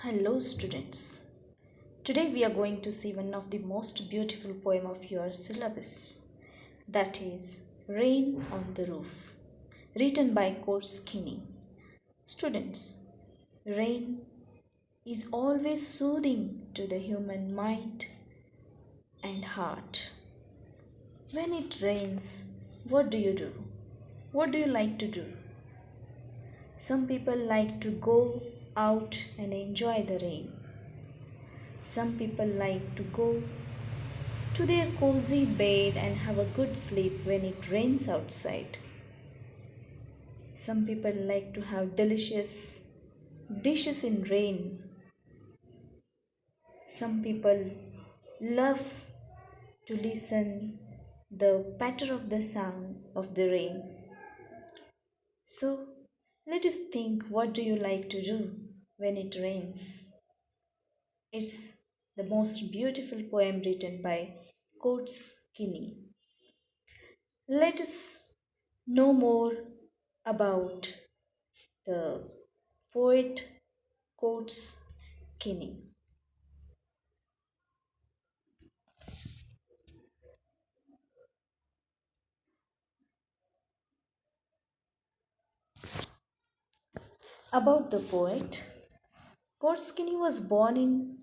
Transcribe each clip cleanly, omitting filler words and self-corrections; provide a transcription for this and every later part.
Hello students. Today we are going to see one of the most beautiful poem of your syllabus. That is Rain on the Roof, written by Coach Kinney. Students, rain is always soothing to the human mind and heart. When it rains, what do you do? What do you like to do? Some people like to go out and enjoy the rain. Some people like to go to their cozy bed and have a good sleep when it rains outside. Some people like to have delicious dishes in rain. Some people love to listen the patter of the sound of the rain. So let us think, what do you like to do when it rains? It's the most beautiful poem written by Coates Kinney. Let us know more about the poet Coates Kinney. About the poet, Coates Kinney was born in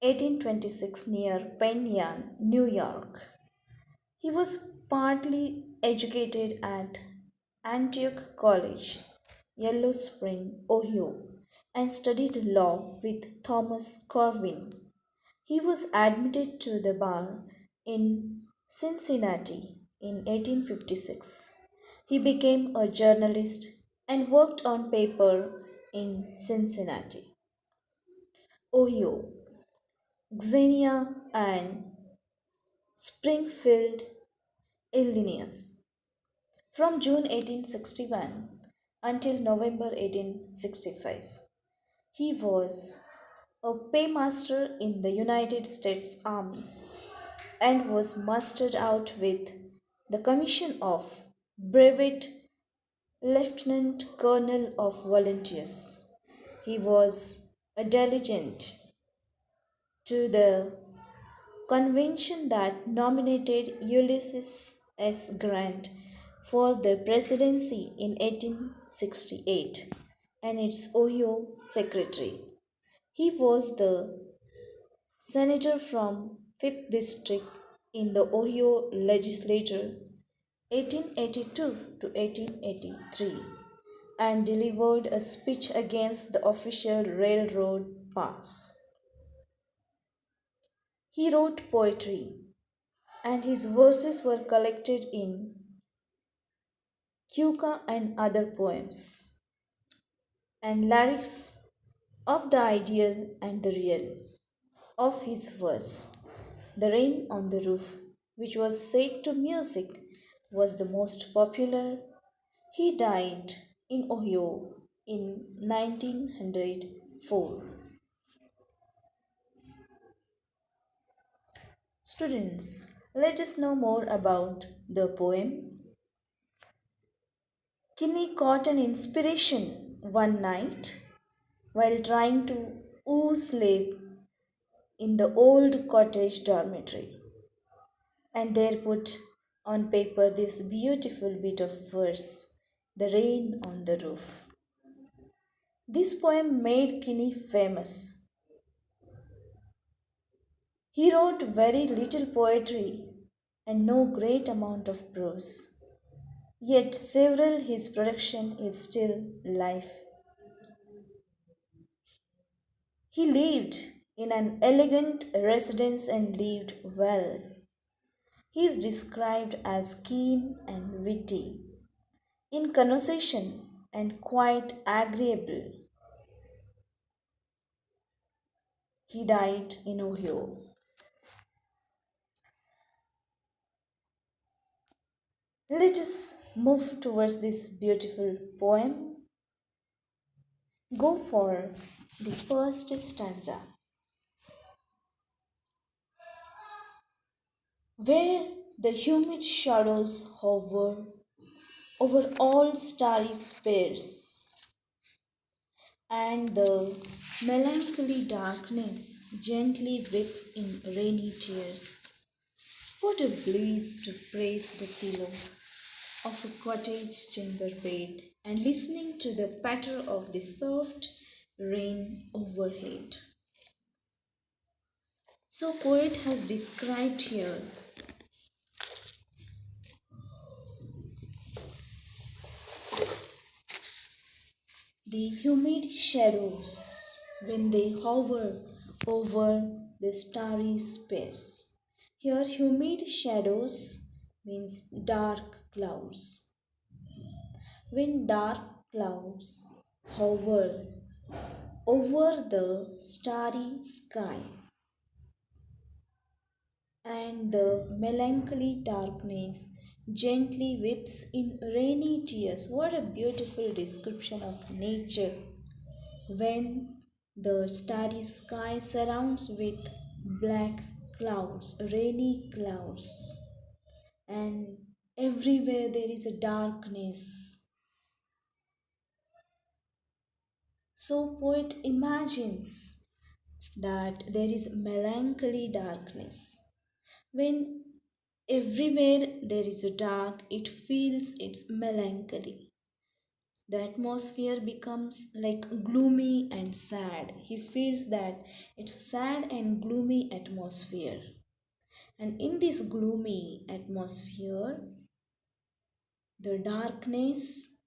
1826 near Penn Yan, New York. He was partly educated at Antioch College, Yellow Spring, Ohio, and studied law with Thomas Corwin. He was admitted to the bar in Cincinnati in 1856. He became a journalist and worked on paper in Cincinnati, Ohio, Xenia, and Springfield, Illinois. From June 1861 until November 1865, he was a paymaster in the United States Army and was mustered out with the commission of Brevet Lieutenant Colonel of Volunteers. He was a delegate to the convention that nominated Ulysses S. Grant for the presidency in 1868 and its Ohio secretary. He was the senator from 5th District in the Ohio legislature 1882 to 1883 and delivered a speech against the official railroad pass. He wrote poetry, and his verses were collected in Cuca and other poems, and lyrics of the ideal and the real of his verse. The Rain on the Roof, which was set to music, was the most popular. He died in Ohio in 1904. Students, let us know more about the poem. Kinney caught an inspiration one night while trying to sleep in the old cottage dormitory and there put on paper this beautiful bit of verse, The Rain on the Roof. This poem made Kinney famous. He wrote very little poetry and no great amount of prose. Yet several his production is still life. He lived in an elegant residence and lived well. He is described as keen and witty, in conversation and quite agreeable. He died in Ohio. Let us move towards this beautiful poem. Go for the first stanza. Where the humid shadows hover over all starry spheres, and the Melancholy darkness gently weeps in rainy tears. What a bliss to praise the pillow of a cottage chamber bed and listening to the patter of the soft rain overhead. So, poet has described here the humid shadows when they hover over the starry space. Here, humid shadows means dark clouds. When dark clouds hover over the starry sky, and the melancholy darkness gently weeps in rainy tears. What a beautiful description of nature when the starry sky surrounds with black clouds, rainy clouds, and everywhere there is a darkness. So, poet imagines that there is melancholy darkness. When everywhere there is a dark, it feels its melancholy. The atmosphere becomes like gloomy and sad. He feels that it's sad and gloomy atmosphere. And in this gloomy atmosphere, the darkness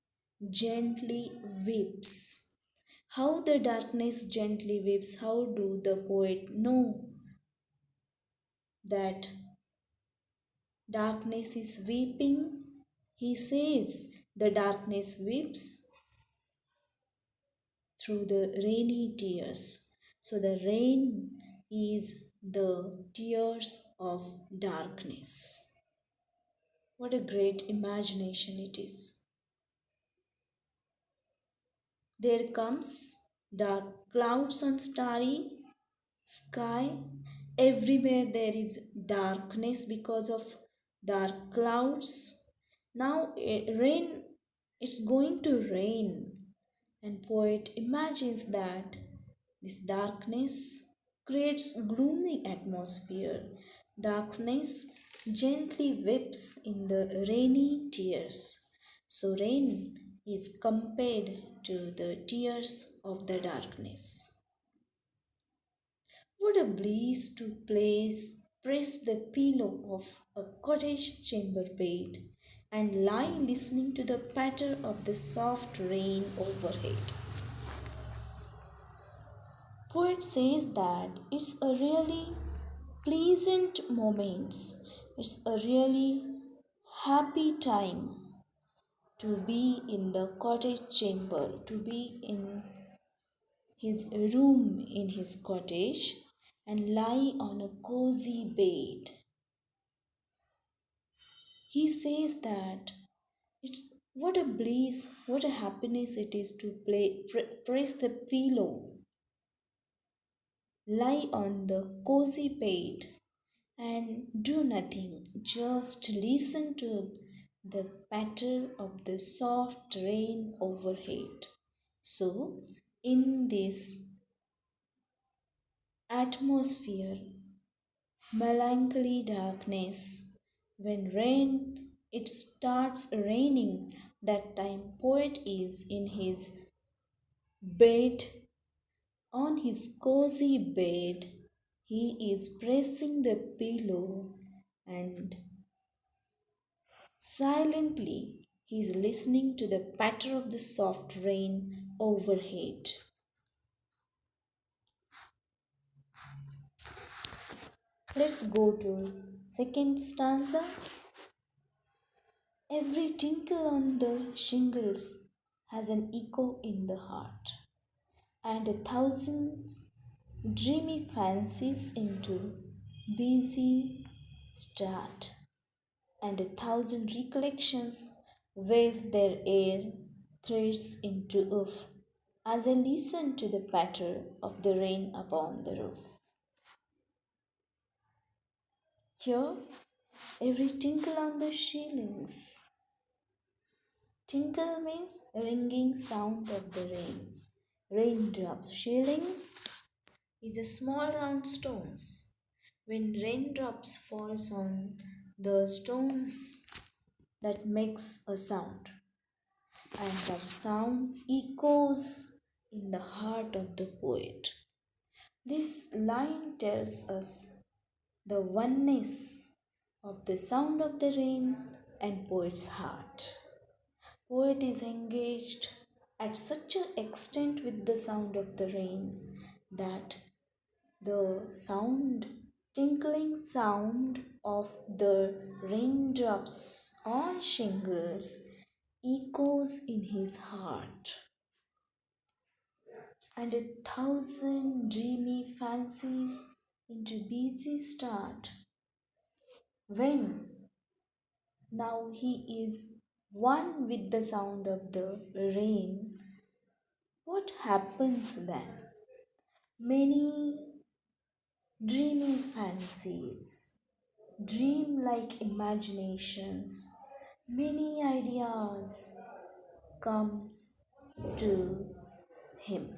gently weeps. How the darkness gently weeps? How do the poet know that darkness is weeping? He says the darkness weeps through the rainy tears. So the rain is the tears of darkness. What a great imagination it is. There comes dark clouds on starry sky. Everywhere there is darkness because of dark clouds. Now rain, it's going to rain, and poet imagines that this darkness creates gloomy atmosphere. Darkness gently weeps in the rainy tears. So rain is compared to the tears of the darkness. What a bliss to press the pillow of a cottage chamber bed and lie listening to the patter of the soft rain overhead. Poet says that it's a really pleasant moment. It's a really happy time to be in the cottage chamber, to be in his room in his cottage and lie on a cozy bed. He says that it's what a bliss, what a happiness it is to press the pillow, lie on the cozy bed and do nothing, just listen to the patter of the soft rain overhead. So, in this atmosphere, melancholy darkness, when rain it starts raining, that time poet is in his bed, on his cozy bed, he is pressing the pillow and silently he is listening to the patter of the soft rain overhead. Let's go to second stanza. Every tinkle on the shingles has an echo in the heart, and a thousand dreamy fancies into busy start, and a thousand recollections wave their air threads into earth as I listen to the patter of the rain upon the roof. Here, every tinkle on the ceilings. Tinkle means ringing sound of the rain. Raindrops. Shillings is a small round stones. When raindrops falls on the stones, that makes a sound, and that sound echoes in the heart of the poet. This line tells us the oneness of the sound of the rain and poet's heart. Poet is engaged at such an extent with the sound of the rain that the sound, tinkling sound of the raindrops on shingles echoes in his heart, and 1,000 dreamy fancies into busy start when now he is one with the sound of the rain. What happens then? Many dreamy fancies, dream-like imaginations, many ideas comes to him.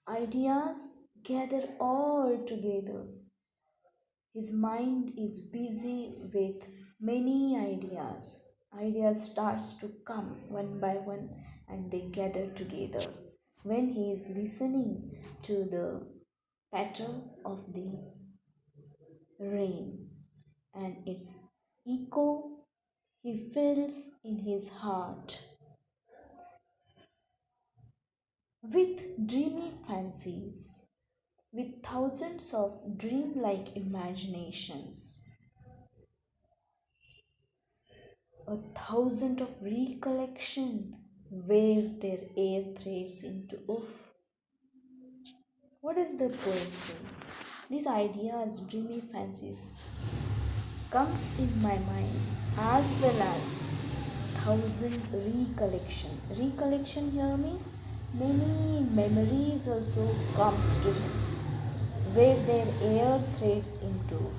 Ideas gather all together. His mind is busy with many ideas. Ideas starts to come one by one and they gather together. When he is listening to the patter of the rain and its echo, he feels in his heart with dreamy fancies, with thousands of dreamlike imaginations. 1,000 of recollection wave their air threads into oof. What does the poet say? These ideas, dreamy fancies, comes in my mind as well as 1,000 recollection. Recollection here means many memories also comes to him, wave their air threads into.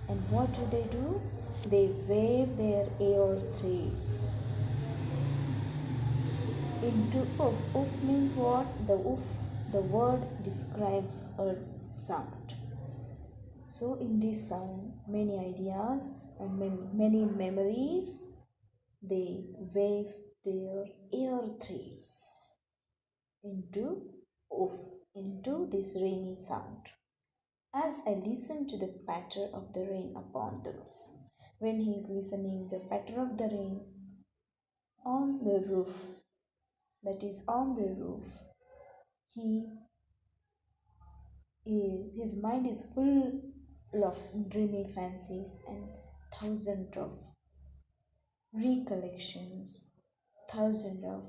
And what do? They wave their air threads into oof. Oof means what? The oof, the word describes a sound. So in this sound, many ideas and many memories, they wave their air threads into oof, into this rainy sound. As I listen to the patter of the rain upon the roof. When he is listening the patter of the rain on the roof, that is on the roof, he his mind is full of dreamy fancies and thousands of recollections, thousands of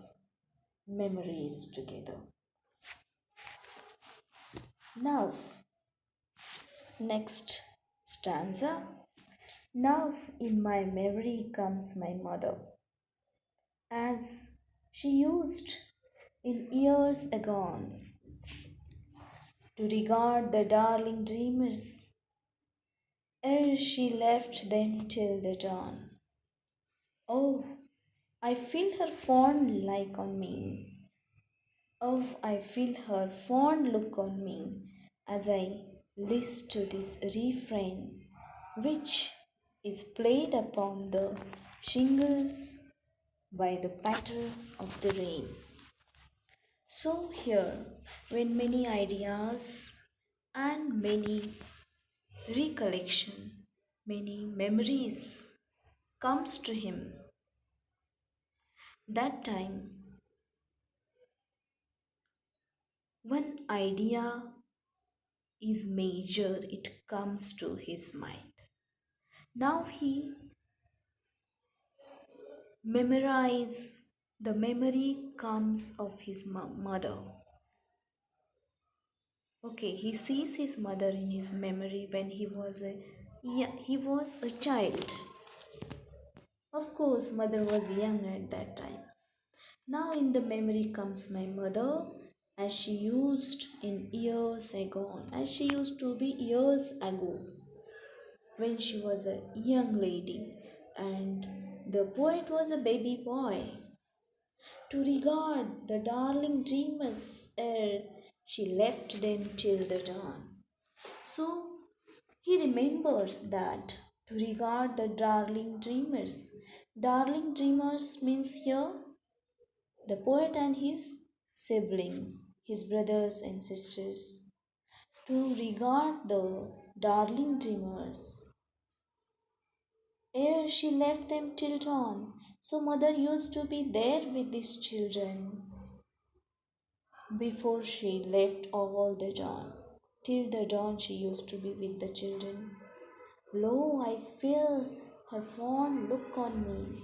memories together. Now, next stanza. Now in my memory comes my mother, as she used in years agone to regard the darling dreamers ere she left them till the dawn. Oh, I feel her fond like on me. Oh, I feel her fond look on me as I listen to this refrain which is played upon the shingles by the patter of the rain. So here, when many ideas and many recollection, many memories comes to him, that time one idea is major, it comes to his mind. Now he memorize, the memory comes of his mother. Okay, he sees his mother in his memory when he was a child. Of course, mother was young at that time. Now in the memory comes my mother as she used in years ago, as she used to be years ago when she was a young lady and the poet was a baby boy. to regard the darling dreamers ere she left them till the dawn. So he remembers that to regard the darling dreamers. Darling dreamers means here the poet and his siblings, his brothers and sisters. To regard the darling dreamers ere she left them till dawn. So mother used to be there with these children before she left all the dawn. Till the dawn she used to be with the children. Lo, I feel her fond look on me.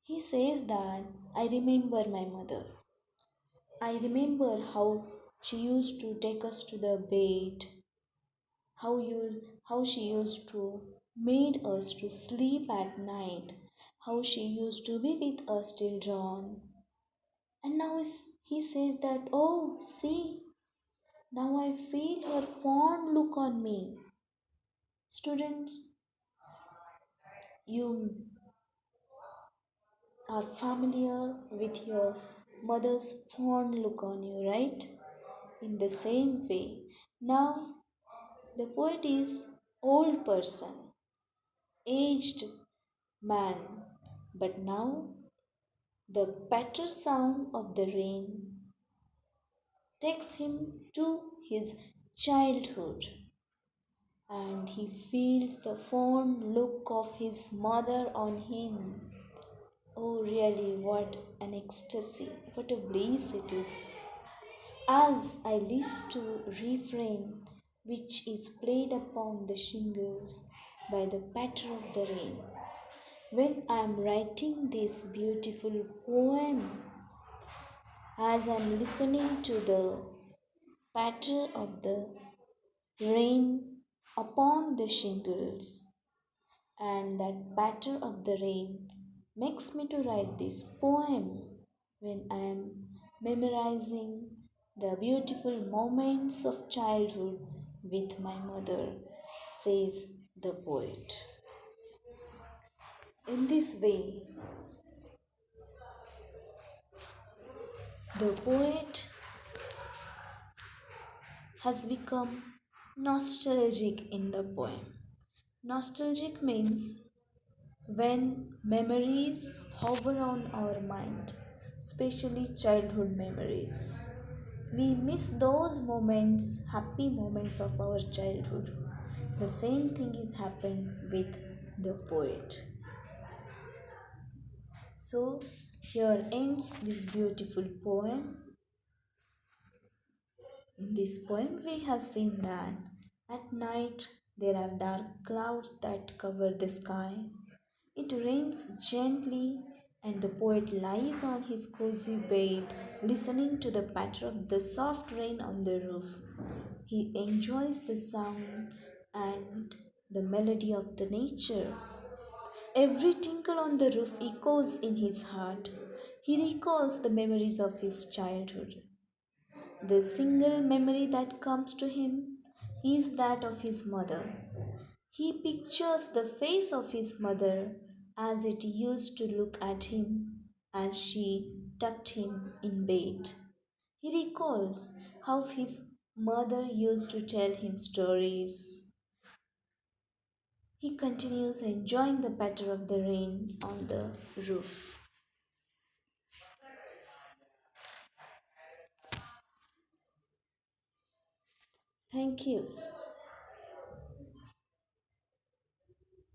He says that I remember my mother. I remember how she used to take us to the bed, how she used to made us to sleep at night, how she used to be with us till dawn. And now he says that, oh, see, now I feel her fond look on me. Students, you are familiar with your mother's fond look on you, right? In the same way, now the poet is old person, aged man, but now the patter sound of the rain takes him to his childhood and he feels the fond look of his mother on him. Oh, really, what an ecstasy, what a bliss it is. As I listen to refrain which is played upon the shingles by the patter of the rain. When I am writing this beautiful poem, as I am listening to the patter of the rain upon the shingles, and that patter of the rain makes me to write this poem when I am memorizing the beautiful moments of childhood with my mother, says the poet. In this way, the poet has become nostalgic in the poem. Nostalgic means when memories hover on our mind, especially childhood memories. We miss those moments, happy moments of our childhood. The same thing is happened with the poet. So here ends this beautiful poem. In this poem, we have seen that at night there are dark clouds that cover the sky. It rains gently, and the poet lies on his cozy bed, listening to the patter of the soft rain on the roof. He enjoys the sound and the melody of the nature. Every tinkle on the roof echoes in his heart. He recalls the memories of his childhood. The single memory that comes to him is that of his mother. He pictures the face of his mother as it used to look at him as she tucked him in bed. He recalls how his mother used to tell him stories. He continues enjoying the patter of the rain on the roof. Thank you.